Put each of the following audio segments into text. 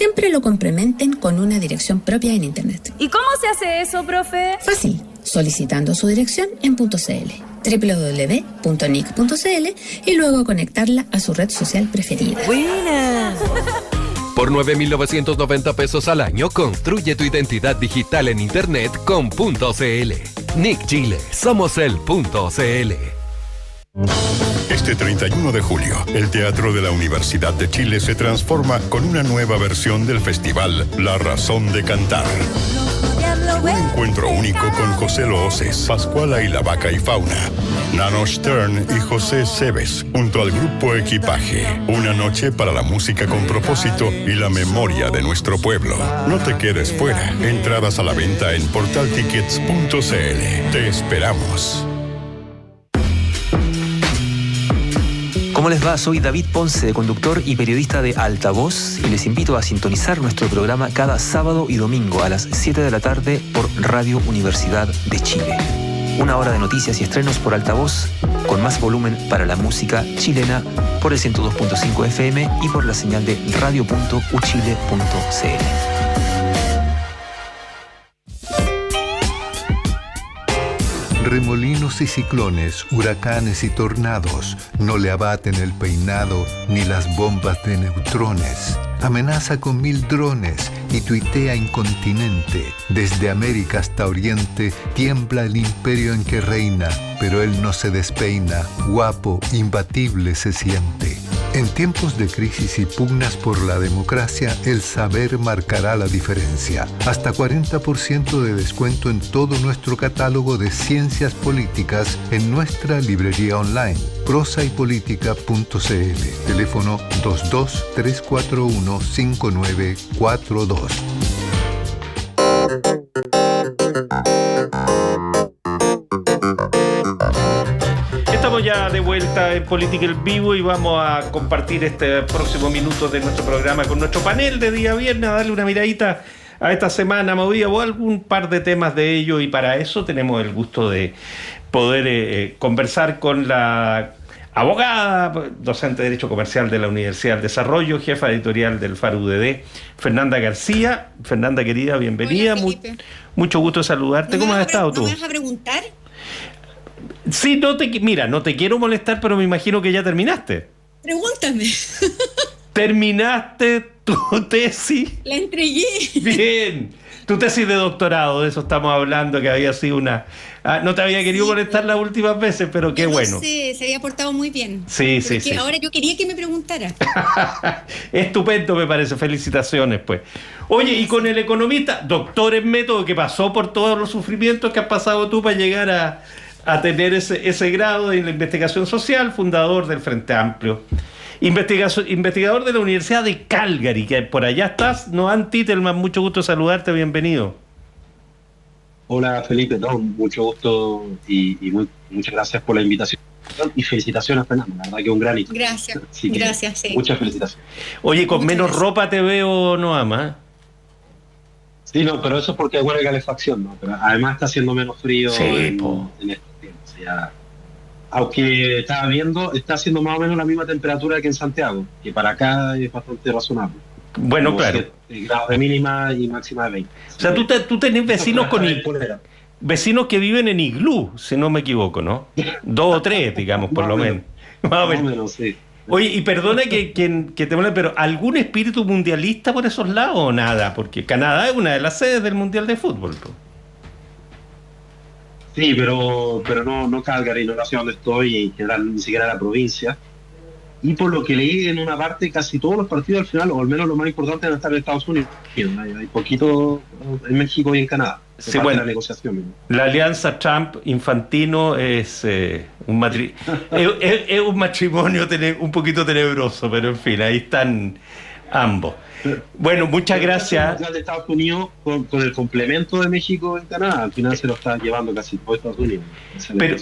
siempre lo complementen con una dirección propia en Internet. ¿Y cómo se hace eso, profe? Fácil, solicitando su dirección en .cl, www.nic.cl, y luego conectarla a su red social preferida. ¡Buena! Por 9.990 pesos al año, construye tu identidad digital en Internet con .cl. NIC Chile, somos el .cl. Este 31 de julio, el Teatro de la Universidad de Chile se transforma con una nueva versión del festival La Razón de Cantar. Un encuentro único con José Looses, Pascuala y la Vaca y Fauna, Nano Stern y José Cebes, junto al grupo Equipaje. Una noche para la música con propósito y la memoria de nuestro pueblo. No te quedes fuera. Entradas a la venta en portaltickets.cl. Te esperamos. ¿Cómo les va? Soy David Ponce, conductor y periodista de Altavoz, y les invito a sintonizar nuestro programa cada sábado y domingo a las 7 de la tarde por Radio Universidad de Chile. Una hora de noticias y estrenos por Altavoz, con más volumen para la música chilena, por el 102.5 FM y por la señal de radio.uchile.cl. Remolinos y ciclones, huracanes y tornados no le abaten el peinado ni las bombas de neutrones. Amenaza con 1000 drones y tuitea incontinente. Desde América hasta Oriente tiembla el imperio en que reina, pero él no se despeina, guapo, imbatible se siente. En tiempos de crisis y pugnas por la democracia, el saber marcará la diferencia. Hasta 40% de descuento en todo nuestro catálogo de ciencias políticas en nuestra librería online, prosaypolitica.cl. Teléfono 22-341-5942. Estamos ya de vuelta en Política en Vivo y vamos a compartir este próximo minuto de nuestro programa con nuestro panel de día viernes, a darle una miradita a esta semana movida o algún par de temas de ello, y para eso tenemos el gusto de poder conversar con la abogada, docente de Derecho Comercial de la Universidad del Desarrollo, jefa editorial del Faro UDD, Fernanda García. Fernanda, querida, bienvenida. Hola, Mucho gusto de saludarte. ¿Cómo has estado tú? ¿No me vas a preguntar? Sí, mira, no te quiero molestar, pero me imagino que ya terminaste. Pregúntame. ¿Terminaste tu tesis? La entregué. Bien. Tu tesis de doctorado, de eso estamos hablando, que había sido una... no te había querido molestar las últimas veces, pero qué bueno. Sí, se había portado muy bien. Sí. Ahora yo quería que me preguntara. Estupendo, me parece. Felicitaciones, pues. Oye, y con el economista, doctor en método, que pasó por todos los sufrimientos que has pasado tú para llegar a tener ese grado de la investigación social, fundador del Frente Amplio. Investigador de la Universidad de Calgary, que por allá estás. Noam Titelman, mucho gusto saludarte, bienvenido. Hola Felipe, mucho gusto y muchas gracias por la invitación y felicitaciones, Fernando, la verdad que un gran hito. Gracias, sí. Muchas felicitaciones. Oye, con menos ropa te veo, Noam, ¿eh? Sí, no, pero eso es porque hay buena calefacción, ¿no? Pero además está haciendo menos frío en estos tiempos. Ya. Aunque estaba viendo, está haciendo más o menos la misma temperatura que en Santiago, que para acá es bastante razonable. Bueno, como claro. 7 grados de mínima y máxima de 20. O sea, tú tenés vecinos vecinos que viven en iglú, si no me equivoco, ¿no? 2 o 3, digamos, por lo menos. Más o menos, sí. Oye, y perdona que te moleste, pero ¿algún espíritu mundialista por esos lados o nada? Porque Canadá es una de las sedes del Mundial de Fútbol, ¿no? Sí, pero no Calgary, no la ciudad donde estoy, y en general ni siquiera la provincia. Y por lo que leí en una parte, casi todos los partidos al final, o al menos lo más importante, van a estar en Estados Unidos. Hay poquito en México y en Canadá. Sí, bueno, la negociación. La alianza Trump-Infantino es un matrimonio un poquito tenebroso, pero en fin, ahí están ambos. Bueno, muchas gracias. De Estados Unidos con el complemento de México en Canadá, al final se lo está llevando casi todo Estados Unidos. Pero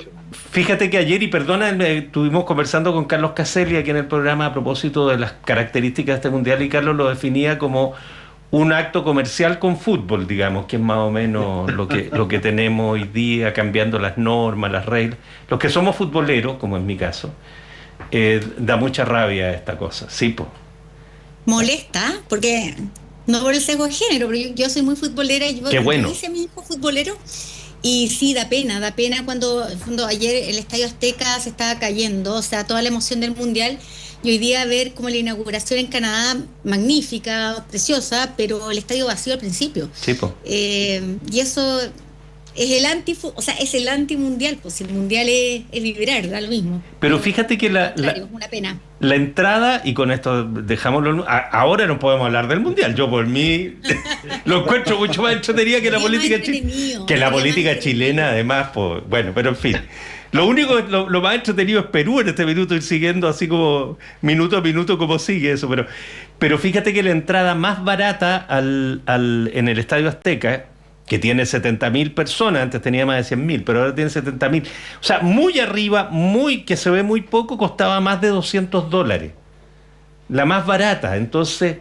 fíjate que ayer, y perdona, estuvimos conversando con Carlos Caselli aquí en el programa a propósito de las características de este mundial, y Carlos lo definía como un acto comercial con fútbol, digamos, que es más o menos lo que tenemos hoy día, cambiando las normas, las reglas. Los que somos futboleros, como en mi caso, da mucha rabia esta cosa, sí, pues. Molesta, porque no por el sesgo de género, pero yo soy muy futbolera y Qué bueno. hice a mi hijo futbolero. Y sí, da pena cuando ayer el Estadio Azteca se estaba cayendo, o sea, toda la emoción del Mundial, y hoy día ver como la inauguración en Canadá, magnífica, preciosa, pero el estadio vacío al principio. Sí, po. Y eso es el anti-mundial, pues el mundial es vibrar, da lo mismo. Pero fíjate que es una pena. la entrada, y con esto dejámoslo, ahora no podemos hablar del mundial. Yo por mí lo encuentro mucho más entretenido que la política chilena. Que la política chilena, además, pues, bueno, pero en fin. Lo más entretenido es Perú en este minuto, ir siguiendo así como minuto a minuto como sigue eso. Pero fíjate que la entrada más barata en el Estadio Azteca, que tiene 70.000 personas, antes tenía más de 100.000, pero ahora tiene 70.000. O sea, muy arriba, que se ve muy poco, costaba más de $200. La más barata. Entonces,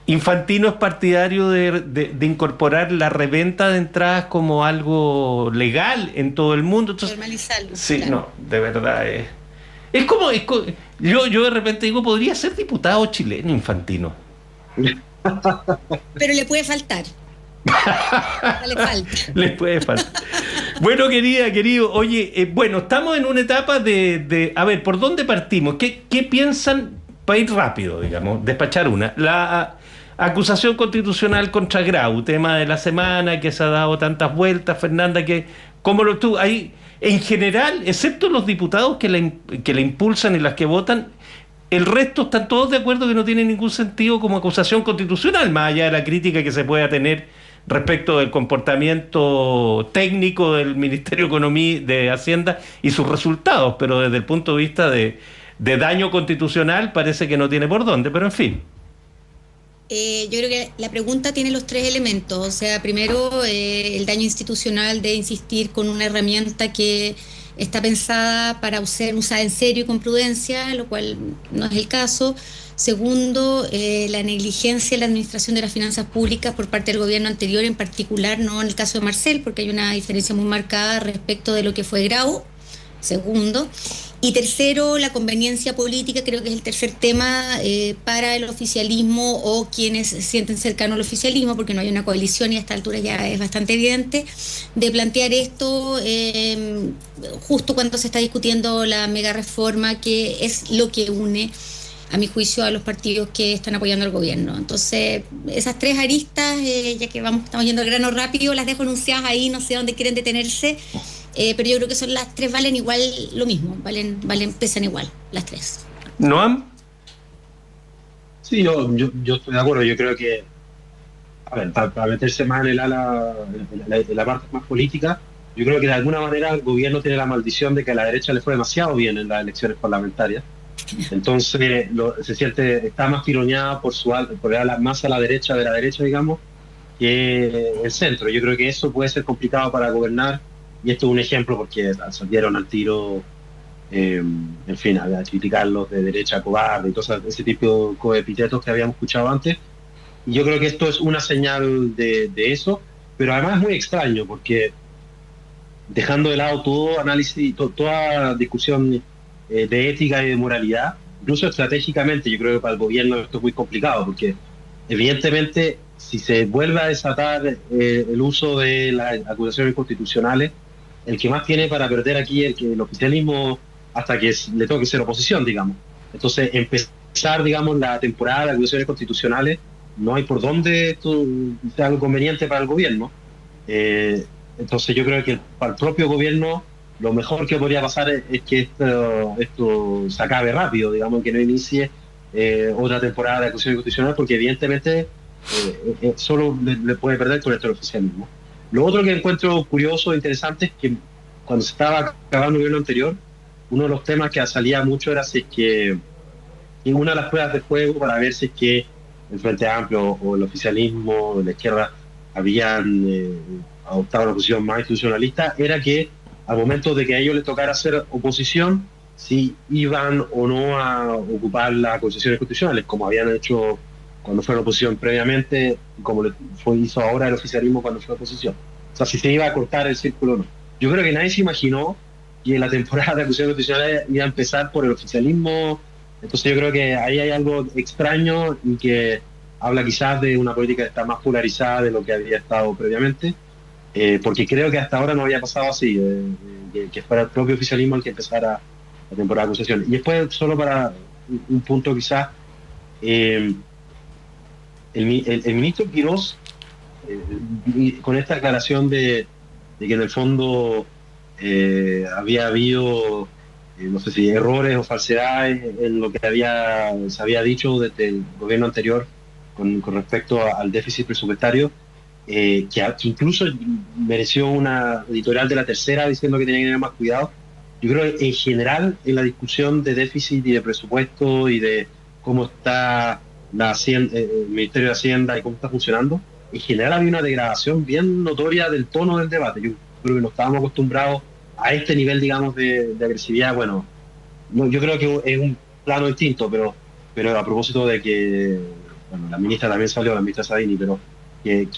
Infantino es partidario de incorporar la reventa de entradas como algo legal en todo el mundo. Entonces, normalizarlo. Sí, claro. no, de verdad es como yo de repente digo, podría ser diputado chileno Infantino. Pero le puede faltar. Le falta. Les puede faltar. Bueno, querido, oye, bueno, estamos en una etapa de a ver, ¿por dónde partimos? ¿Qué piensan para ir rápido, digamos, despachar una? La acusación constitucional contra Grau, tema de la semana que se ha dado tantas vueltas, Fernanda, ¿cómo tú ahí, en general, excepto los diputados que la impulsan y las que votan, el resto están todos de acuerdo que no tiene ningún sentido como acusación constitucional, más allá de la crítica que se pueda tener respecto del comportamiento técnico del Ministerio de Economía, de Hacienda y sus resultados, pero desde el punto de vista de daño constitucional parece que no tiene por dónde, pero en fin. Yo creo que la pregunta tiene los tres elementos. O sea, primero, el daño institucional de insistir con una herramienta que está pensada para ser usada en serio y con prudencia, lo cual no es el caso. Segundo, la negligencia en la administración de las finanzas públicas por parte del gobierno anterior, en particular no en el caso de Marcel, porque hay una diferencia muy marcada respecto de lo que fue Grau. Segundo. Y tercero, la conveniencia política, creo que es el tercer tema para el oficialismo o quienes se sienten cercanos al oficialismo, porque no hay una coalición y a esta altura ya es bastante evidente, de plantear esto justo cuando se está discutiendo la mega reforma, que es lo que une, a mi juicio, a los partidos que están apoyando al gobierno. Entonces, esas tres aristas, ya que estamos yendo al grano rápido, las dejo enunciadas ahí, no sé dónde quieren detenerse. Pero yo creo que son las tres, valen igual lo mismo, pesan igual las tres. ¿Noam? Sí, yo estoy de acuerdo. Yo creo que, a ver, para meterse más en el ala, en la parte más política, yo creo que de alguna manera el gobierno tiene la maldición de que a la derecha le fue demasiado bien en las elecciones parlamentarias. Entonces se siente, está más tironeada por más a la derecha de la derecha, digamos, que el centro. Yo creo que eso puede ser complicado para gobernar. Y esto es un ejemplo porque salieron al tiro, en fin, a criticarlos de derecha cobarde y todo ese tipo de epítetos que habíamos escuchado antes. Y yo creo que esto es una señal de eso, pero además es muy extraño porque dejando de lado todo análisis, toda discusión de ética y de moralidad, incluso estratégicamente, yo creo que para el gobierno esto es muy complicado porque evidentemente si se vuelve a desatar el uso de las acusaciones constitucionales, el que más tiene para perder aquí es el oficialismo hasta que le toque ser oposición, digamos. Entonces, empezar, digamos, la temporada de acusaciones constitucionales, no hay por dónde esto sea algo conveniente para el gobierno. Entonces, yo creo que para el propio gobierno lo mejor que podría pasar es que esto se acabe rápido, digamos, que no inicie otra temporada de acusaciones constitucionales, porque evidentemente solo le puede perder con esto el oficialismo. Lo otro que encuentro curioso e interesante es que cuando se estaba acabando el gobierno anterior, uno de los temas que salía mucho era si es que en una de las pruebas de fuego para ver si es que el Frente Amplio o el oficialismo o la izquierda habían adoptado una posición más institucionalista, era que al momento de que a ellos les tocara hacer oposición, si iban o no a ocupar las acusaciones constitucionales, como habían hecho cuando fue la oposición previamente, como hizo ahora el oficialismo cuando fue oposición. O sea, si se iba a cortar el círculo o no. Yo creo que nadie se imaginó que la temporada de acusaciones constitucionales iba a empezar por el oficialismo. Entonces yo creo que ahí hay algo extraño y que habla quizás de una política que está más polarizada de lo que había estado previamente, porque creo que hasta ahora no había pasado así, que fuera el propio oficialismo el que empezara la temporada de acusaciones. Y después, solo para un punto quizás, el ministro Quirós, con esta aclaración de que en el fondo había habido, no sé si errores o falsedades en lo que se había dicho desde el gobierno anterior con respecto al déficit presupuestario, que incluso mereció una editorial de La Tercera diciendo que tenía que tener más cuidado. Yo creo que en general en la discusión de déficit y de presupuesto y de cómo está el Ministerio de Hacienda y cómo está funcionando, en general había una degradación bien notoria del tono del debate. Yo creo que no estábamos acostumbrados a este nivel, digamos, de agresividad. Bueno, no, yo creo que es un plano distinto, pero a propósito de que, bueno, la ministra también salió, la ministra Sabini, pero que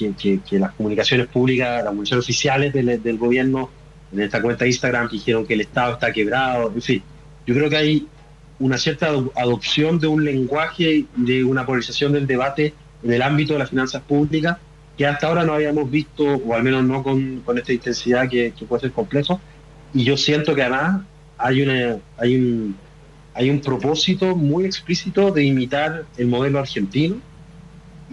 las comunicaciones públicas, las comunicaciones oficiales del gobierno, en esta cuenta de Instagram, dijeron que el Estado está quebrado, en fin. Yo creo que hay una cierta adopción de un lenguaje y de una polarización del debate en el ámbito de las finanzas públicas que hasta ahora no habíamos visto, o al menos no con esta intensidad que puede ser complejo. Y yo siento que además hay un propósito muy explícito de imitar el modelo argentino,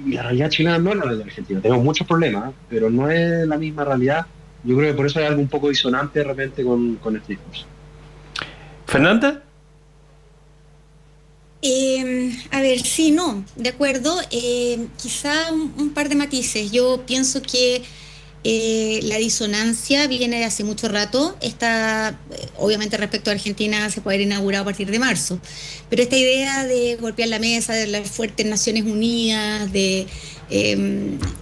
y la realidad chilena no es la realidad argentina. Tenemos muchos problemas, pero no es la misma realidad. Yo creo que por eso hay algo un poco disonante de repente con este discurso. ¿Fernanda? A ver, sí, no, de acuerdo. Quizá un par de matices. Yo pienso que la disonancia viene de hace mucho rato. Obviamente respecto a Argentina se puede haber inaugurado a partir de marzo, pero esta idea de golpear la mesa, de las fuertes Naciones Unidas, de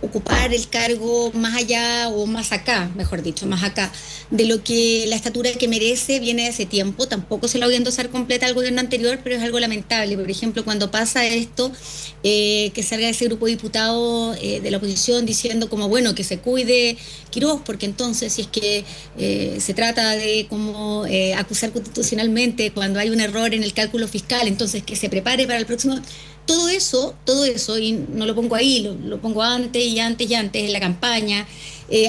ocupar el cargo más allá o más acá, mejor dicho, más acá, de lo que la estatura que merece viene de hace tiempo. Tampoco se la voy a endosar completa al gobierno anterior, pero es algo lamentable. Por ejemplo, cuando pasa esto, que salga ese grupo de diputados de la oposición diciendo como, bueno, que se cuide Quirós, porque entonces si es que se trata de como acusar constitucionalmente cuando hay un error en el cálculo fiscal, entonces que se prepare para el próximo... Todo eso, y no lo pongo ahí, lo pongo antes en la campaña,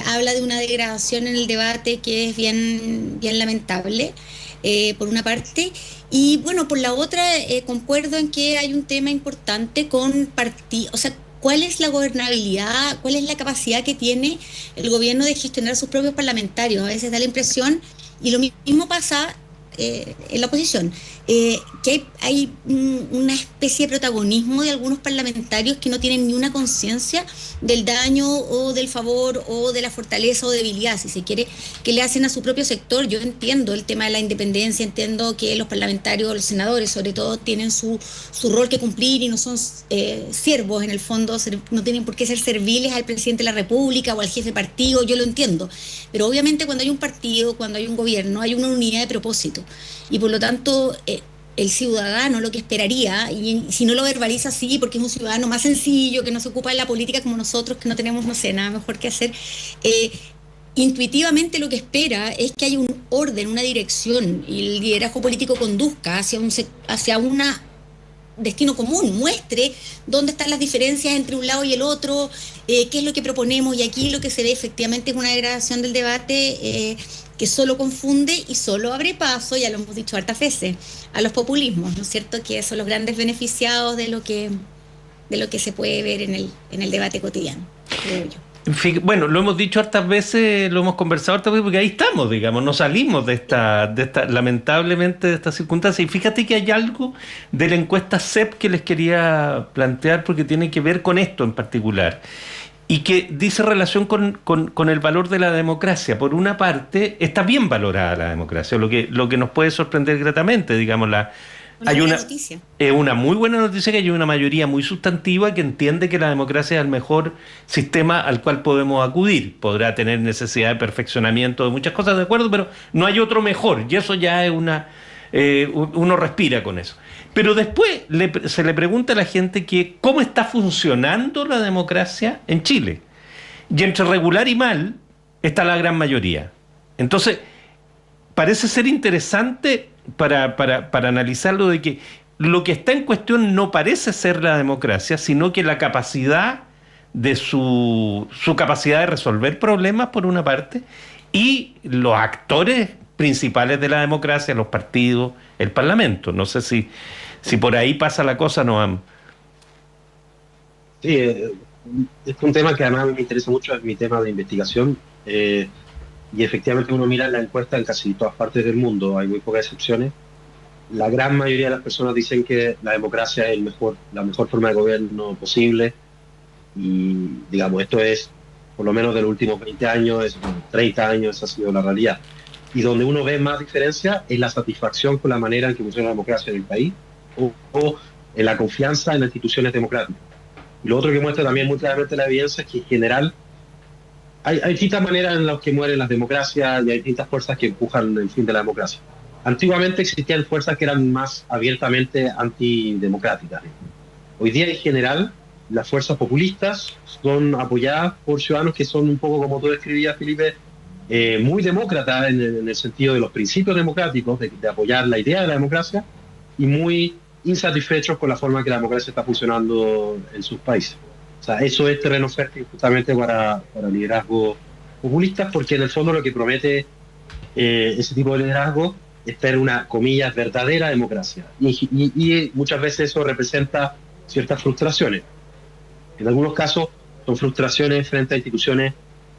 habla de una degradación en el debate que es bien lamentable, por una parte, y bueno, por la otra, concuerdo en que hay un tema importante con partidos, o sea, ¿cuál es la gobernabilidad, cuál es la capacidad que tiene el gobierno de gestionar sus propios parlamentarios? A veces da la impresión, y lo mismo pasa en la oposición, que hay una especie de protagonismo de algunos parlamentarios que no tienen ni una conciencia del daño o del favor o de la fortaleza o debilidad, si se quiere, que le hacen a su propio sector. Yo entiendo el tema de la independencia, entiendo que los parlamentarios, los senadores sobre todo, tienen su rol que cumplir y no son siervos en el fondo, no tienen por qué ser serviles al presidente de la República o al jefe de partido, yo lo entiendo, pero obviamente cuando hay un partido, cuando hay un gobierno, hay una unidad de propósito, y por lo tanto el ciudadano lo que esperaría, y si no lo verbaliza así, porque es un ciudadano más sencillo, que no se ocupa de la política como nosotros, que no tenemos, no sé, nada mejor que hacer, intuitivamente lo que espera es que haya un orden, una dirección, y el liderazgo político conduzca hacia un destino común, muestre dónde están las diferencias entre un lado y el otro, qué es lo que proponemos, y aquí lo que se ve efectivamente es una degradación del debate que solo confunde y solo abre paso, ya lo hemos dicho hartas veces, a los populismos, ¿no es cierto?, que son los grandes beneficiados de lo que se puede ver en el debate cotidiano, creo yo. Bueno, lo hemos dicho hartas veces, lo hemos conversado hartas veces, porque ahí estamos, digamos, no salimos de esta lamentablemente, de esta circunstancia. Y fíjate que hay algo de la encuesta CEP que les quería plantear, porque tiene que ver con esto en particular, y que dice relación con el valor de la democracia. Por una parte, está bien valorada la democracia, lo que nos puede sorprender gratamente, digamos, es una muy buena noticia que hay una mayoría muy sustantiva que entiende que la democracia es el mejor sistema al cual podemos acudir. Podrá tener necesidad de perfeccionamiento de muchas cosas, de acuerdo, pero no hay otro mejor, y eso ya es uno respira con eso. Pero después se le pregunta a la gente que cómo está funcionando la democracia en Chile, y entre regular y mal está la gran mayoría. Entonces parece ser interesante para analizarlo, de que lo que está en cuestión no parece ser la democracia, sino que la capacidad de su capacidad de resolver problemas, por una parte, y los actores principales de la democracia, los partidos, el Parlamento. No sé si por ahí pasa la cosa, Noam. Sí, es un tema que además me interesa mucho, es mi tema de investigación, y efectivamente uno mira la encuesta en casi todas partes del mundo, hay muy pocas excepciones. La gran mayoría de las personas dicen que la democracia es la mejor forma de gobierno posible, y digamos, esto es, por lo menos de los últimos 20 años, 30 años, esa ha sido la realidad. Y donde uno ve más diferencia es la satisfacción con la manera en que funciona la democracia en el país, o en la confianza en las instituciones democráticas. Y lo otro que muestra también muy claramente la evidencia es que en general hay distintas maneras en las que mueren las democracias y hay distintas fuerzas que empujan el fin de la democracia. Antiguamente existían fuerzas que eran más abiertamente antidemocráticas. Hoy día en general las fuerzas populistas son apoyadas por ciudadanos que son un poco, como tú describías, Felipe, muy demócratas en el sentido de los principios democráticos, de apoyar la idea de la democracia, y muy insatisfechos con la forma en que la democracia está funcionando en sus países. O sea, eso es terreno fértil justamente para liderazgos populistas, porque en el fondo lo que promete ese tipo de liderazgo es tener una, comillas, verdadera democracia. Y muchas veces eso representa ciertas frustraciones. En algunos casos son frustraciones frente a instituciones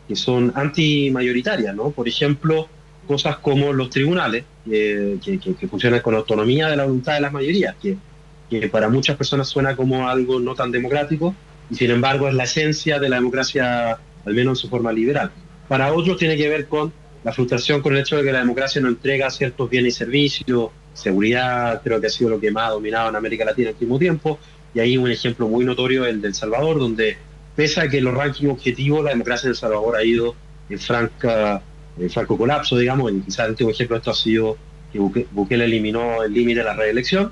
que son antimayoritarias, ¿no? Por ejemplo, cosas como los tribunales, que funcionan con autonomía de la voluntad de las mayorías, que para muchas personas suena como algo no tan democrático, y sin embargo es la esencia de la democracia, al menos en su forma liberal. Para otros tiene que ver con la frustración con el hecho de que la democracia no entrega ciertos bienes y servicios, seguridad, creo que ha sido lo que más ha dominado en América Latina en el último tiempo, y ahí un ejemplo muy notorio, el de El Salvador, donde pese a que los rankings objetivos, la democracia en El Salvador ha ido en franco colapso, digamos, y quizás el último ejemplo de esto ha sido que Bukele eliminó el límite de la reelección.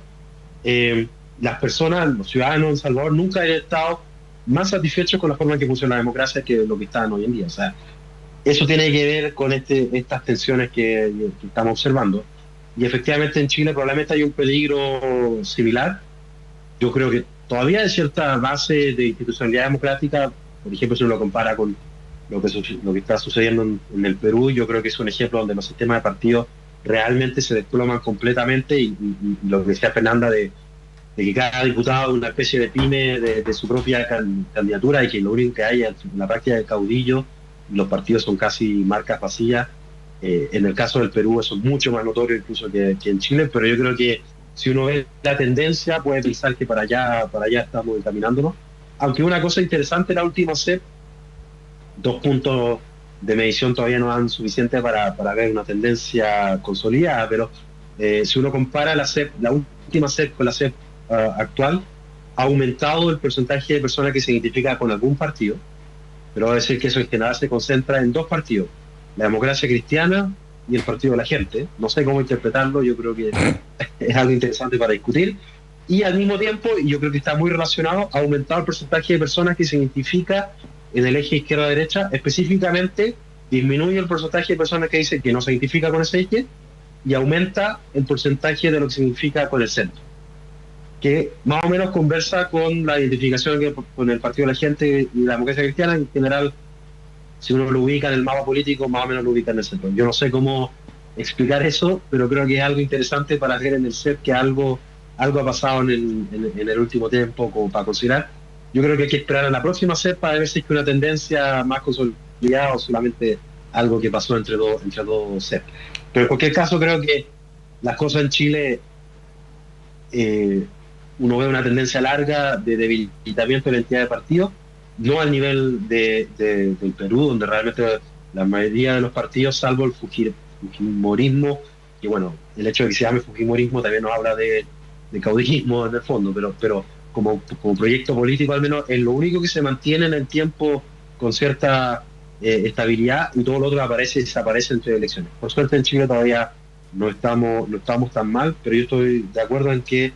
Las personas, los ciudadanos en El Salvador nunca han estado más satisfechos con la forma en que funciona la democracia que lo que están hoy en día. O sea, eso tiene que ver con estas tensiones que estamos observando. Y efectivamente en Chile probablemente hay un peligro similar. Yo creo que todavía hay cierta base de institucionalidad democrática, por ejemplo, si uno lo compara con lo que está sucediendo en el Perú. Yo creo que es un ejemplo donde los sistemas de partidos realmente se desploman completamente, y lo que decía Fernanda de que cada diputado es una especie de pyme de su propia candidatura, y que lo único que hay en la práctica de caudillo, y los partidos son casi marcas vacías. En el caso del Perú eso es mucho más notorio incluso que en Chile, pero yo creo que si uno ve la tendencia puede pensar que para allá estamos encaminándonos. Aunque una cosa interesante, la última CEP, 2 puntos de medición todavía no dan suficiente para ver una tendencia consolidada, pero si uno compara la última CEP con la CEP actual, ha aumentado el porcentaje de personas que se identifican con algún partido, pero va a decir que eso en general se concentra en 2 partidos, la Democracia Cristiana y el Partido de la Gente. No sé cómo interpretarlo, yo creo que es algo interesante para discutir. Y al mismo tiempo, y yo creo que está muy relacionado, ha aumentado el porcentaje de personas que se identifica en el eje izquierda-derecha. Específicamente, disminuye el porcentaje de personas que dicen que no se identifica con ese eje, y aumenta el porcentaje de lo que significa con el centro, que más o menos conversa con la identificación con el Partido de la Gente y la Democracia Cristiana. En general, si uno lo ubica en el mapa político, más o menos lo ubica en el centro. Yo no sé cómo explicar eso, pero creo que es algo interesante para ver en el CEP que algo ha pasado en el último tiempo como para considerar. Yo creo que hay que esperar a la próxima CEP para ver si es que una tendencia más consolidada o solamente algo que pasó entre dos CEP. Pero en cualquier caso creo que las cosas en Chile, uno ve una tendencia larga de debilitamiento de la entidad de partidos, no al nivel del Perú, donde realmente la mayoría de los partidos, salvo el fujimorismo, que bueno, el hecho de que se llame fujimorismo también nos habla de caudillismo en el fondo, pero como proyecto político al menos es lo único que se mantiene en el tiempo con cierta estabilidad, y todo lo otro aparece y desaparece entre elecciones. Por suerte en Chile todavía no estamos tan mal, pero yo estoy de acuerdo en que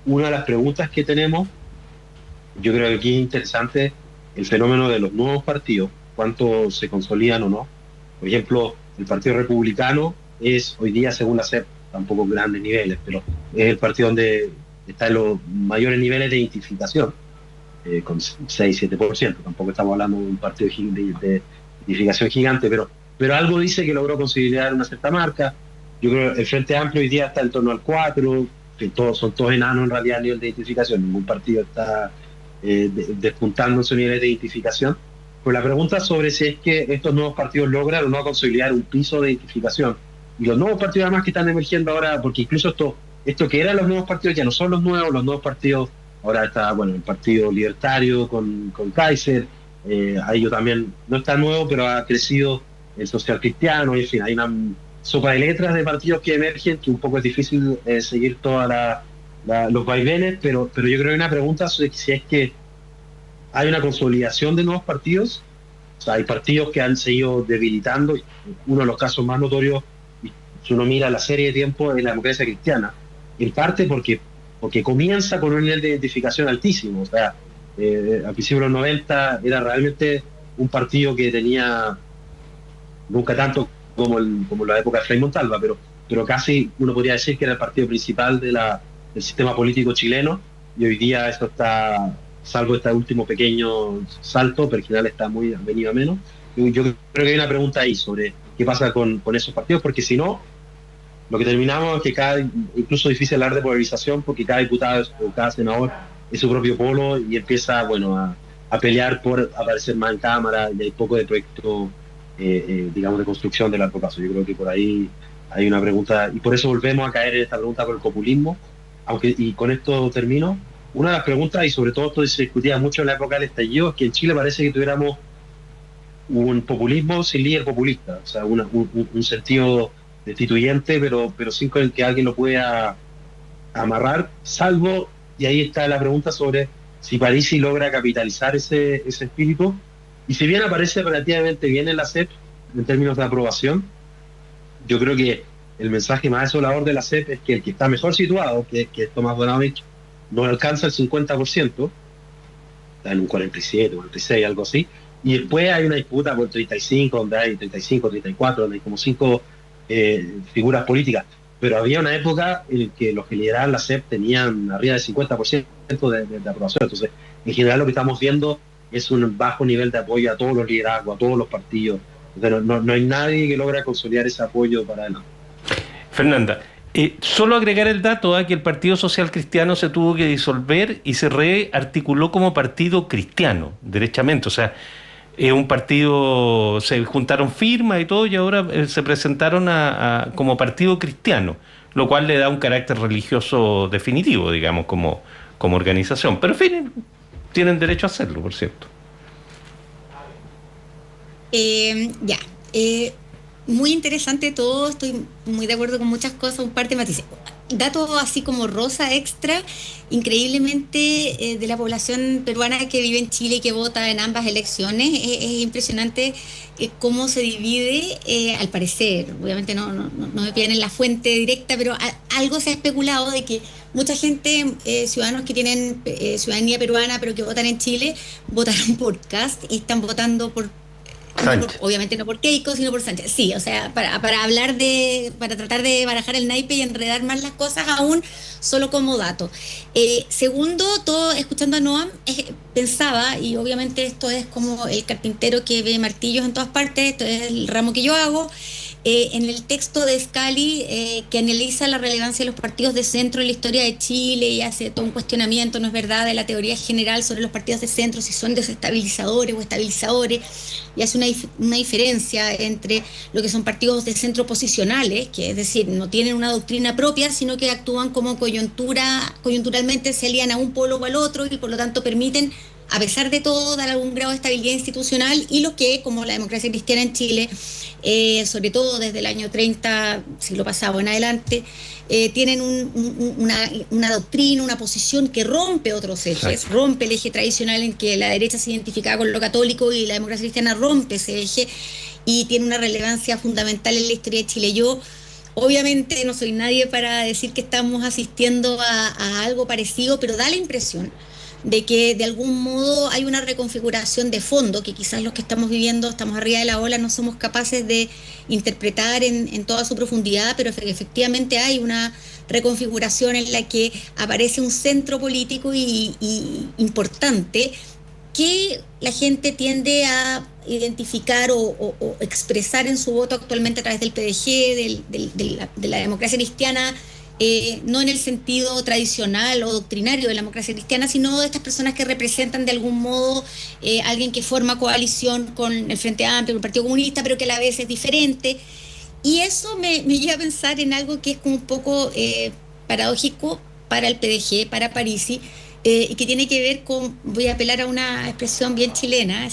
una de las preguntas que tenemos, yo creo que aquí es interesante el fenómeno de los nuevos partidos, cuánto se consolidan o no. Por ejemplo, el Partido Republicano es hoy día, según la CEP, tampoco grandes niveles, pero es el partido donde está en los mayores niveles de identificación, con 6-7%. Tampoco estamos hablando de un partido de identificación gigante, pero algo dice que logró consolidar una cierta marca. Yo creo que el Frente Amplio hoy día está en torno al 4%, que son todos enanos en realidad a nivel de identificación. Ningún partido está despuntando en sus niveles de identificación. Pues la pregunta sobre si es que estos nuevos partidos logran o no consolidar un piso de identificación. Y los nuevos partidos además que están emergiendo ahora, porque incluso esto que eran los nuevos partidos ya no son los nuevos partidos, ahora está, bueno, el Partido Libertario con Kaiser, ahí yo también, no está nuevo, pero ha crecido el Social Cristiano, y en fin, hay una sopa de letras de partidos que emergen, que un poco es difícil seguir todos los vaivenes, pero yo creo que hay una pregunta sobre si es que hay una consolidación de nuevos partidos. O sea, hay partidos que han seguido debilitando. Uno de los casos más notorios, si uno mira la serie de tiempo, es la Democracia Cristiana, en parte porque comienza con un nivel de identificación altísimo. O sea, al principio de los 90 era realmente un partido que tenía, nunca tanto como la época de Frei Montalva, pero casi uno podría decir que era el partido principal del sistema político chileno, y hoy día esto está, salvo este último pequeño salto, pero en general está muy venido a menos. Yo creo que hay una pregunta ahí sobre qué pasa con esos partidos, porque si no, lo que terminamos es que incluso es difícil hablar de polarización, porque cada diputado o cada senador es su propio polo y empieza, bueno, a pelear por aparecer más en Cámara, y hay poco de proyecto, digamos, de construcción del largo plazo. Yo creo que por ahí hay una pregunta, y por eso volvemos a caer en esta pregunta por el populismo, y con esto termino. Una de las preguntas, y sobre todo esto se discutía mucho en la época del estallido, es que en Chile parece que tuviéramos un populismo sin líder populista, o sea, un sentido destituyente, pero sin que alguien lo pueda amarrar, salvo, y ahí está la pregunta sobre si Parisi logra capitalizar ese espíritu, y si bien aparece relativamente bien en la CEP en términos de aprobación, yo creo que el mensaje más desolador de la CEP es que el que está mejor situado, que es Tomás Bonanovich, no alcanza el 50%, está en un 47, 46, algo así, y después hay una disputa por 35, donde hay 35, 34, donde hay como 5 figuras políticas, pero había una época en que los que lideraban la CEP tenían arriba del 50% de aprobación. Entonces, en general lo que estamos viendo es un bajo nivel de apoyo a todos los liderazgos, a todos los partidos. Entonces, no hay nadie que logra consolidar ese apoyo para adelante. Fernanda, solo agregar el dato a que el Partido Social Cristiano se tuvo que disolver y se rearticuló como partido cristiano, derechamente. O sea, un partido, se juntaron firmas y todo, y ahora se presentaron como partido cristiano, lo cual le da un carácter religioso definitivo, digamos, como organización. Pero en fin, tienen derecho a hacerlo, por cierto. Muy interesante todo, estoy muy de acuerdo con muchas cosas, un par de matices. Datos así como rosa extra, increíblemente de la población peruana que vive en Chile y que vota en ambas elecciones, es impresionante cómo se divide, al parecer, obviamente no me piden en la fuente directa, pero algo se ha especulado de que mucha gente, ciudadanos que tienen ciudadanía peruana pero que votan en Chile, votaron por Kast y están votando por obviamente no por Keiko, sino por Sánchez. Sí, o sea, para tratar de barajar el naipe y enredar más las cosas aún, solo como dato. Segundo, todo escuchando a Noam, pensaba, y obviamente esto es como el carpintero que ve martillos en todas partes, esto es el ramo que yo hago, en el texto de Scali, que analiza la relevancia de los partidos de centro en la historia de Chile y hace todo un cuestionamiento, no es verdad, de la teoría general sobre los partidos de centro, si son desestabilizadores o estabilizadores, y hace una diferencia entre lo que son partidos de centro posicionales, que es decir, no tienen una doctrina propia, sino que actúan como coyunturalmente se alían a un polo o al otro y por lo tanto permiten, a pesar de todo, dar algún grado de estabilidad institucional, y los que, como la Democracia Cristiana en Chile, sobre todo desde el año 30, siglo pasado en adelante, tienen una doctrina, una posición que rompe otros ejes, rompe el eje tradicional en que la derecha se identificaba con lo católico y la Democracia Cristiana rompe ese eje y tiene una relevancia fundamental en la historia de Chile. Yo, obviamente, no soy nadie para decir que estamos asistiendo a algo parecido, pero da la impresión de que de algún modo hay una reconfiguración de fondo que quizás los que estamos viviendo, estamos arriba de la ola, no somos capaces de interpretar en toda su profundidad, pero efectivamente hay una reconfiguración en la que aparece un centro político y importante que la gente tiende a identificar o expresar en su voto actualmente a través del PDG, de la democracia cristiana, no en el sentido tradicional o doctrinario de la democracia cristiana, sino de estas personas que representan de algún modo alguien que forma coalición con el Frente Amplio, con el Partido Comunista, pero que a la vez es diferente. Y eso me lleva a pensar en algo que es como un poco paradójico para el PDG, para Parisi, y que tiene que ver con, voy a apelar a una expresión bien chilena,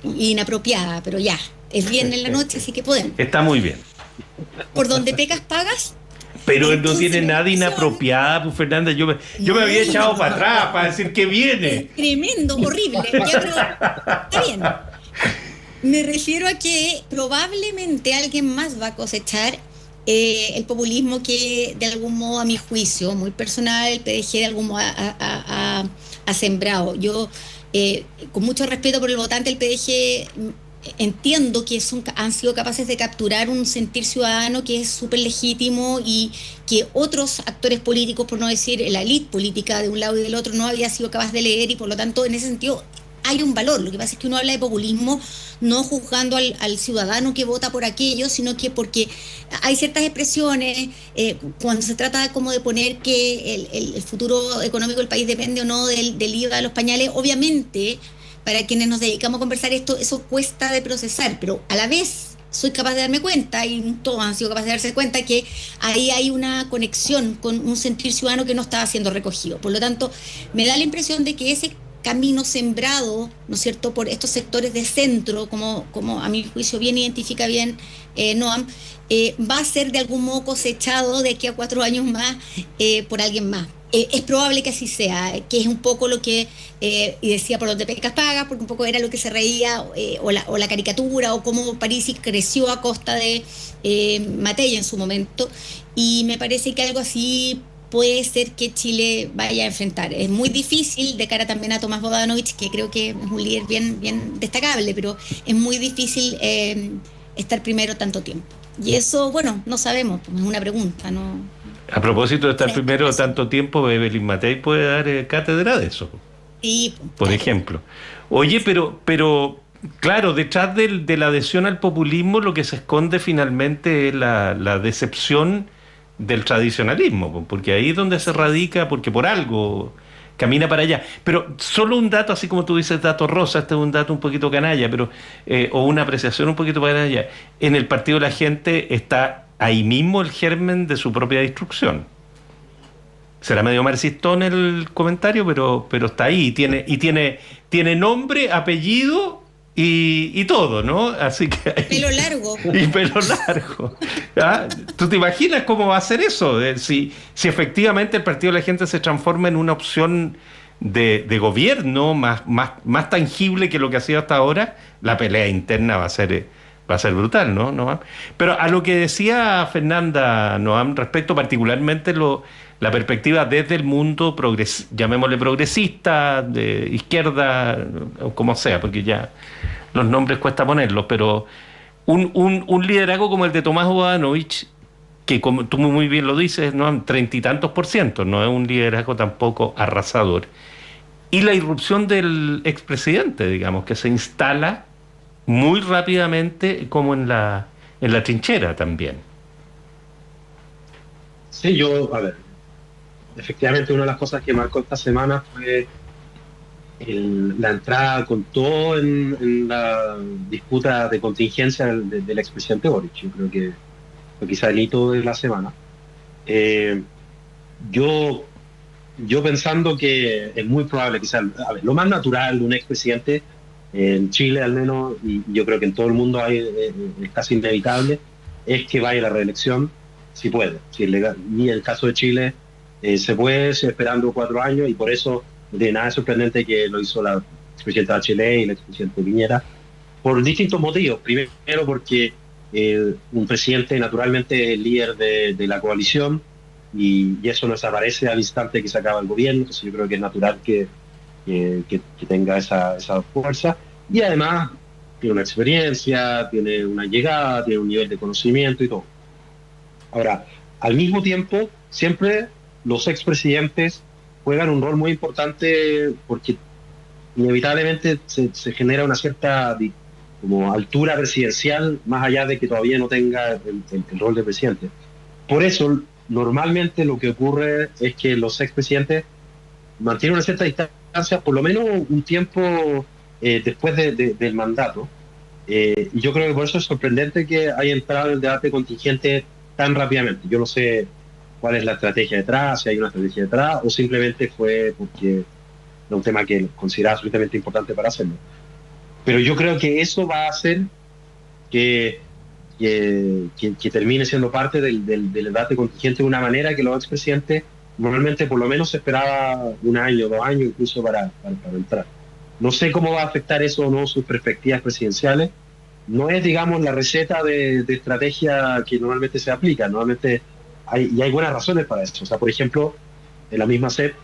inapropiada, pero ya, es viernes en la noche, así que podemos. Está muy bien. Por donde pecas, pagas. Pero entonces, no tiene nada inapropiada, pues, Fernanda. Yo me había echado para atrás para decir que viene. Tremendo, horrible. Ya, pero está bien. Me refiero a que probablemente alguien más va a cosechar el populismo que de algún modo, a mi juicio, muy personal, el PDG de algún modo ha sembrado. Yo, con mucho respeto por el votante del PDG, entiendo que han sido capaces de capturar un sentir ciudadano que es súper legítimo y que otros actores políticos, por no decir la élite política de un lado y del otro, no había sido capaz de leer, y por lo tanto, en ese sentido, hay un valor. Lo que pasa es que uno habla de populismo no juzgando al ciudadano que vota por aquello, sino que porque hay ciertas expresiones, cuando se trata como de poner que el futuro económico del país depende o no del IVA de los pañales, obviamente, para quienes nos dedicamos a conversar esto, eso cuesta de procesar, pero a la vez soy capaz de darme cuenta, y todos han sido capaces de darse cuenta, que ahí hay una conexión con un sentir ciudadano que no estaba siendo recogido. Por lo tanto, me da la impresión de que ese camino sembrado, ¿no es cierto?, por estos sectores de centro, como a mi juicio bien identifica bien Noam, va a ser de algún modo cosechado de aquí a 4 años más por alguien más. Es probable que así sea, que es un poco lo que, y decía por donde pecas pagas, porque un poco era lo que se reía, o la caricatura, o cómo Parisi creció a costa de Matei en su momento, y me parece que algo así puede ser que Chile vaya a enfrentar. Es muy difícil, de cara también a Tomás Bodanovich, que creo que es un líder bien destacable, pero es muy difícil estar primero tanto tiempo. Y eso, bueno, no sabemos, pues es una pregunta, ¿no? A propósito de estar primero tanto tiempo, Evelyn Matei puede dar cátedra de eso. Sí, por ejemplo. Oye, pero claro, detrás de la adhesión al populismo lo que se esconde finalmente es la decepción del tradicionalismo, porque ahí es donde se radica, porque por algo camina para allá. Pero solo un dato, así como tú dices, dato rosa, este es un dato un poquito canalla, pero o una apreciación un poquito canalla. En el Partido de la Gente está ahí mismo el germen de su propia destrucción. Será medio marxistón el comentario, pero está ahí, tiene nombre, apellido y todo, ¿no? Así que pelo largo. Y pelo largo. ¿Ah? ¿Tú te imaginas cómo va a ser eso? Si efectivamente el Partido de la Gente se transforma en una opción de gobierno más tangible que lo que ha sido hasta ahora, la pelea interna va a ser brutal, ¿no, Noam? Pero a lo que decía Fernanda, Noam, respecto particularmente la perspectiva desde el mundo llamémosle progresista, de izquierda, o como sea, porque ya los nombres cuesta ponerlos, pero un liderazgo como el de Tomás Bodanovich, que como tú muy bien lo dices, ¿no? 30 y tantos %, no es un liderazgo tampoco arrasador. Y la irrupción del expresidente, digamos, que se instala muy rápidamente como en la trinchera también. Sí, a ver, efectivamente una de las cosas que marcó esta semana fue la entrada con todo en la disputa de contingencia del expresidente Boric. Yo creo que fue quizá el hito de la semana. Yo pensando que es muy probable, quizá, a ver, lo más natural de un expresidente en Chile al menos, y yo creo que en todo el mundo es casi inevitable, es que vaya a la reelección, si puede. Si es legal. Y en el caso de Chile se puede, esperando 4 años, y por eso de nada es sorprendente que lo hizo la expresidenta Bachelet y el expresidente Piñera, por distintos motivos. Primero porque un presidente naturalmente es líder de la coalición, y eso no desaparece al instante que se acaba el gobierno. Entonces yo creo que es natural que que tenga esa fuerza, y además tiene una experiencia, tiene una llegada, tiene un nivel de conocimiento y todo. Ahora, al mismo tiempo, siempre los expresidentes juegan un rol muy importante porque inevitablemente se genera una cierta como altura presidencial, más allá de que todavía no tenga el rol de presidente. Por eso, normalmente lo que ocurre es que los expresidentes mantienen una cierta distancia, por lo menos un tiempo después del mandato. Y yo creo que por eso es sorprendente que haya entrado el debate contingente tan rápidamente. Yo no sé cuál es la estrategia detrás, si hay una estrategia detrás, o simplemente fue porque era un tema que consideraba absolutamente importante para hacerlo. Pero yo creo que eso va a hacer que termine siendo parte del debate contingente de una manera que los expresidentes normalmente por lo menos se esperaba 1 año, 2 años incluso para entrar. No sé cómo va a afectar eso o no sus perspectivas presidenciales. No es, digamos, la receta de estrategia que normalmente se aplica. Normalmente hay buenas razones para eso. O sea, por ejemplo, en la misma CEP,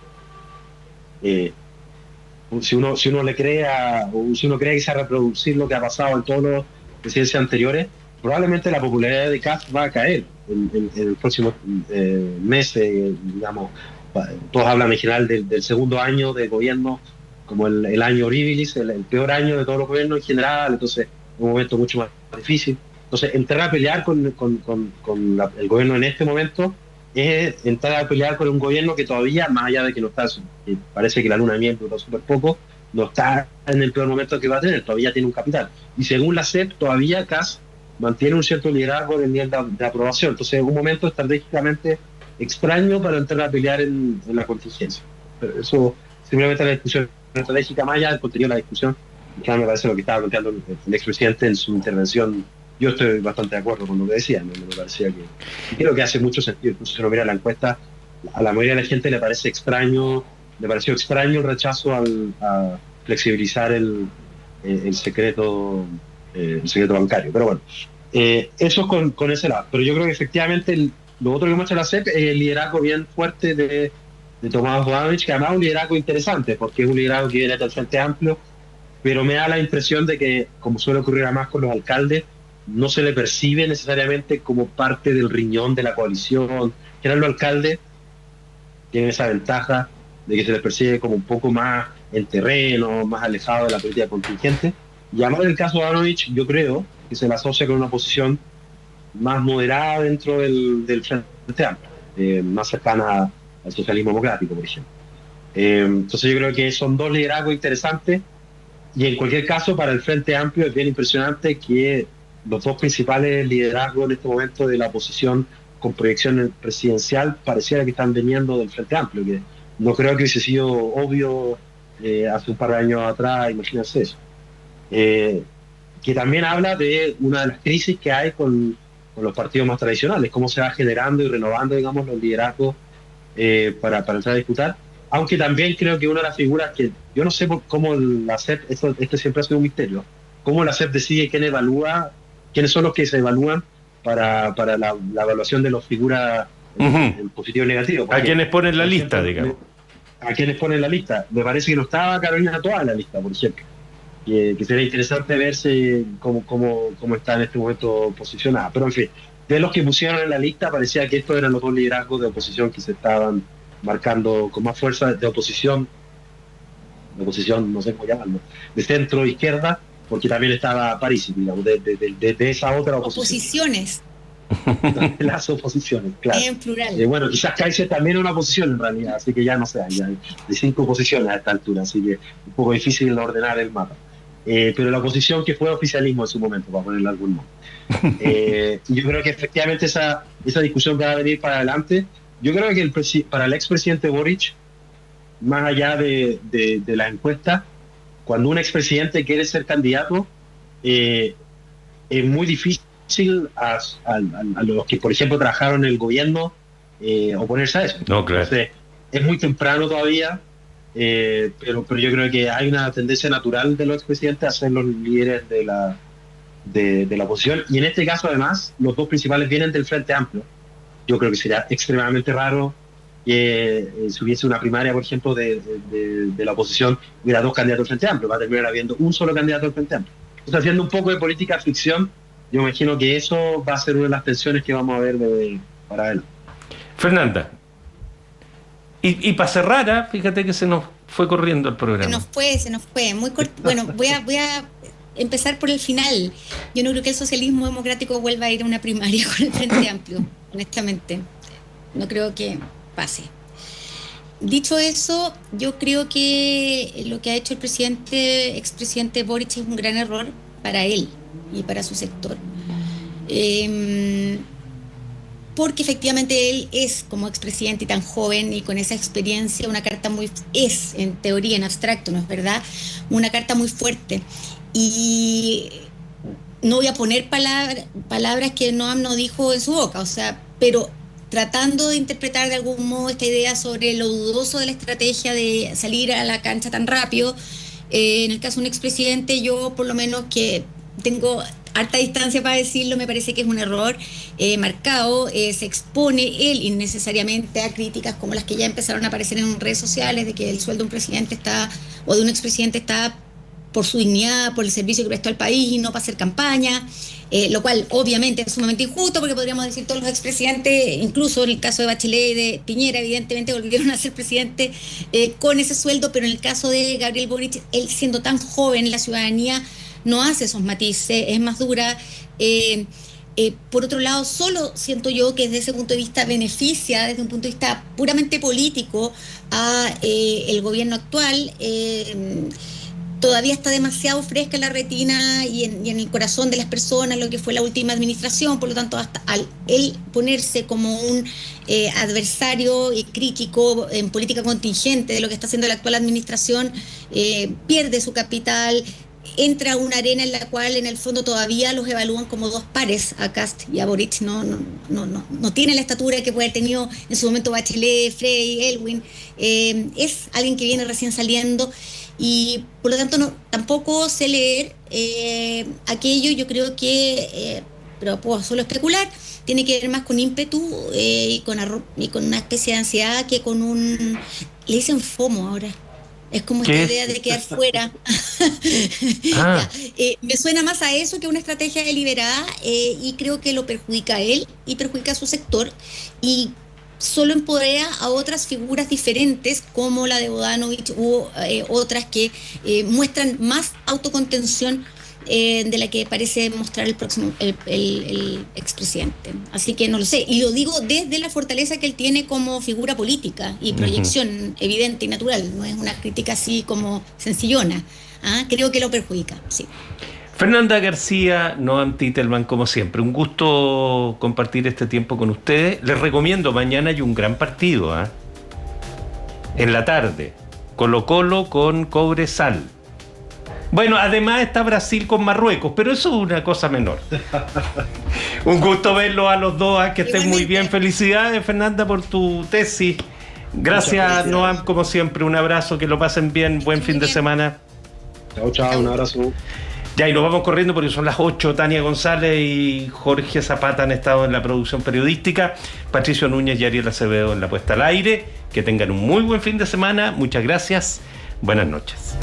si uno le cree o si uno cree que se va a reproducir lo que ha pasado en todas las presidencias anteriores, probablemente la popularidad de Kast va a caer en el próximo mes, digamos. Todos hablan en general del segundo año de gobierno como el año horribilis, el peor año de todos los gobiernos en general, entonces un momento mucho más difícil. Entonces, entrar a pelear con el gobierno en este momento es entrar a pelear con un gobierno que todavía, más allá de que no está, que parece que la luna de miel duró súper poco, no está en el peor momento que va a tener, todavía tiene un capital. Y según la CEP, todavía Kast mantiene un cierto liderazgo en el nivel de aprobación. Entonces, es un momento estratégicamente extraño para entrar a pelear en la contingencia. Pero eso simplemente la discusión estratégica, más allá del contenido de la discusión, que me parece lo que estaba planteando el expresidente en su intervención. Yo estoy bastante de acuerdo con lo que decía, me parecía que creo que hace mucho sentido. Incluso si uno mira la encuesta, a la mayoría de la gente le pareció extraño el rechazo a flexibilizar el secreto bancario. Pero bueno, eso es con ese lado. Pero yo creo que efectivamente lo otro que muestra la CEP es el liderazgo bien fuerte de Tomás Bodanovich, que además es un liderazgo interesante, porque es un liderazgo que viene del Frente Amplio, pero me da la impresión de que, como suele ocurrir además con los alcaldes, no se le percibe necesariamente como parte del riñón de la coalición. En general, los alcaldes tienen esa ventaja de que se les percibe como un poco más en terreno, más alejado de la política contingente. Y además, en el caso de Bodanovich, yo creo que se le asocia con una posición más moderada dentro del Frente Amplio, más cercana al socialismo democrático, por ejemplo. Entonces yo creo que son dos liderazgos interesantes, y en cualquier caso para el Frente Amplio es bien impresionante que los dos principales liderazgos en este momento de la oposición con proyección presidencial pareciera que están viniendo del Frente Amplio, que no creo que hubiese sido obvio hace un par de años atrás, imagínense eso. Que también habla de una de las crisis que hay con los partidos más tradicionales, cómo se va generando y renovando, digamos, los liderazgos para entrar a disputar, aunque también creo que una de las figuras que yo no sé cómo la CEP, este siempre ha sido un misterio, cómo la CEP decide quiénes son los que se evalúan para la evaluación de las figuras en positivo y negativo. A quienes ponen la lista, digamos. A quienes ponen la lista. Me parece que no estaba Carolina Toá en la lista, por ejemplo. Que sería interesante verse cómo está en este momento posicionada. Pero en fin, de los que pusieron en la lista parecía que estos eran los dos liderazgos de oposición que se estaban marcando con más fuerza, de oposición, no sé cómo llamarlo, de centro izquierda, porque también estaba Parisi, digamos, de esa otra oposición. Oposiciones. Las oposiciones, claro. En plural. Bueno, quizás Kaiser también es una oposición en realidad, así que ya no sé, ya hay 5 oposiciones a esta altura, así que un poco difícil ordenar el mapa. Pero la oposición que fue oficialismo en su momento, para ponerle algún nombre. Yo creo que efectivamente esa discusión que va a venir para adelante. Yo creo que para el expresidente Boric, más allá de las encuestas, cuando un expresidente quiere ser candidato, es muy difícil a los que, por ejemplo, trabajaron en el gobierno oponerse a eso. No, claro. Entonces, es muy temprano todavía, pero yo creo que hay una tendencia natural de los expresidentes a ser los líderes de la oposición, y en este caso además los dos principales vienen del Frente Amplio. Yo creo que sería extremadamente raro que si hubiese una primaria, por ejemplo, de la oposición, hubiera 2 candidatos al Frente Amplio, va a terminar habiendo un solo candidato al Frente Amplio. Entonces, haciendo un poco de política ficción, yo me imagino que eso va a ser una de las tensiones que vamos a ver para adelante. Fernanda, y para cerrar, fíjate que se nos fue corriendo el programa. Se nos fue, muy corto. Bueno, voy a empezar por el final. Yo no creo que el socialismo democrático vuelva a ir a una primaria con el Frente Amplio, honestamente. No creo que pase. Dicho eso, yo creo que lo que ha hecho el expresidente Boric es un gran error para él y para su sector. Porque efectivamente él es, como expresidente y tan joven y con esa experiencia, una carta es en teoría, en abstracto, ¿no es verdad? Una carta muy fuerte. Y no voy a poner palabras que Noam no dijo en su boca, o sea, pero tratando de interpretar de algún modo esta idea sobre lo dudoso de la estrategia de salir a la cancha tan rápido. En el caso de un expresidente, yo por lo menos que tengo harta distancia para decirlo, me parece que es un error marcado. Se expone él innecesariamente a críticas como las que ya empezaron a aparecer en redes sociales, de que el sueldo de un presidente o de un expresidente está por su dignidad, por el servicio que prestó al país y no para hacer campaña, lo cual obviamente es sumamente injusto, porque podríamos decir todos los expresidentes, incluso en el caso de Bachelet y de Piñera, evidentemente volvieron a ser presidente con ese sueldo, pero en el caso de Gabriel Boric, él siendo tan joven, la ciudadanía no hace esos matices, es más dura. Por otro lado, solo siento yo que desde ese punto de vista beneficia, desde un punto de vista puramente político, a el gobierno actual. Todavía está demasiado fresca en la retina y en el corazón de las personas lo que fue la última administración, por lo tanto, hasta al él ponerse como un adversario y crítico en política contingente de lo que está haciendo la actual administración, pierde su capital, entra a una arena en la cual en el fondo todavía los evalúan como dos pares a Kast y a Boric. No tiene la estatura que puede haber tenido en su momento Bachelet, Frey, Elwin. Es alguien que viene recién saliendo y por lo tanto tampoco sé leer aquello. Yo creo que, pero puedo solo especular, tiene que ver más con ímpetu y con una especie de ansiedad que con un... Le dicen FOMO ahora. Es como esta idea de quedar fuera. Me suena más a eso que a una estrategia deliberada, y creo que lo perjudica a él y perjudica a su sector, y solo empodera a otras figuras diferentes como la de Bodanovich u otras que muestran más autocontención de la que parece mostrar el expresidente. Así que no lo sé, y lo digo desde la fortaleza que él tiene como figura política y proyección evidente y natural, no es una crítica así como sencillona. Creo que lo perjudica, sí. Fernanda García, Noam Titelman, como siempre, un gusto compartir este tiempo con ustedes. Les recomiendo, mañana hay un gran partido, en la tarde, Colo-Colo con Cobresal. Bueno, además está Brasil con Marruecos, pero eso es una cosa menor. Un gusto verlos a los dos, que estén muy bien. Felicidades, Fernanda, por tu tesis. Gracias, Noam, como siempre. Un abrazo, que lo pasen bien. Buen fin de semana. Chao, un abrazo. Ya, y nos vamos corriendo porque son las 8. Tania González y Jorge Zapata han estado en la producción periodística. Patricio Núñez y Ariel Acevedo en la puesta al aire. Que tengan un muy buen fin de semana. Muchas gracias. Buenas noches.